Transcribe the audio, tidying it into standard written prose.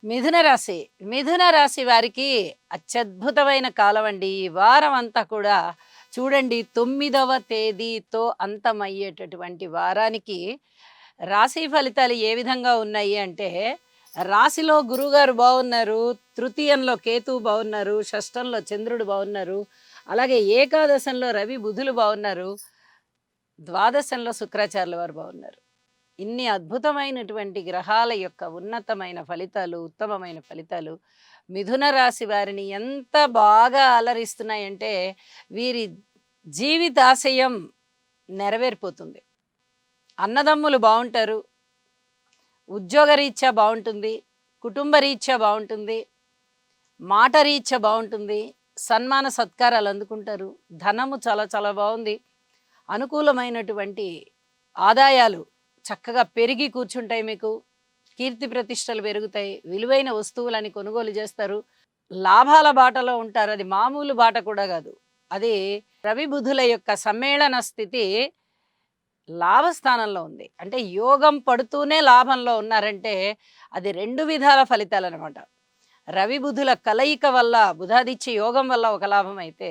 మిథున రాశి. మిథున రాశి వారికి అత్యద్భుతమైన కాలం అండి. ఈ వారం అంతా కూడా చూడండి 9వ తేదీతో అంతమయ్యేటటువంటి వారానికి రాశి ఫలితాలు ఏ విధంగా ఉన్నాయి అంటే, రాశిలో గురువుగారు బాగున్నారు, తృతీయంలో కేతువు బాగున్నారు, షష్టంలో చంద్రుడు బాగున్నారు, అలాగే ఏకాదశంలో రవి, బుధులు బాగున్నారు, ద్వాదశంలో శుక్రాచార్యుల వారు బాగున్నారు. ఇన్ని అద్భుతమైనటువంటి గ్రహాల యొక్క ఉన్నతమైన ఫలితాలు, ఉత్తమమైన ఫలితాలు మిథున రాశి వారిని ఎంత బాగా అలరిస్తున్నాయంటే, వీరి జీవితాశయం నెరవేరిపోతుంది. అన్నదమ్ములు బావుంటారు, ఉద్యోగరీత్యా బావుంటుంది, కుటుంబ రీత్యా బావుంటుంది, మాట రీత్యా బావుంటుంది, సన్మాన సత్కారాలు అందుకుంటారు, ధనము చాలా చాలా బావుంది, అనుకూలమైనటువంటి ఆదాయాలు చక్కగా పెరిగి కూర్చుంటాయి మీకు. కీర్తి ప్రతిష్టలు పెరుగుతాయి. విలువైన వస్తువులని కొనుగోలు చేస్తారు. లాభాల బాటలో ఉంటారు. అది మామూలు బాట కూడా కాదు. అది రవి బుధుల యొక్క సమ్మేళన స్థితి లాభస్థానంలో ఉంది. అంటే యోగం పడుతూనే లాభంలో ఉన్నారంటే అది 2 విధాల ఫలితాలనమాట. రవి బుధుల కలయిక వల్ల బుధాదిత్య యోగం వల్ల ఒక లాభం అయితే,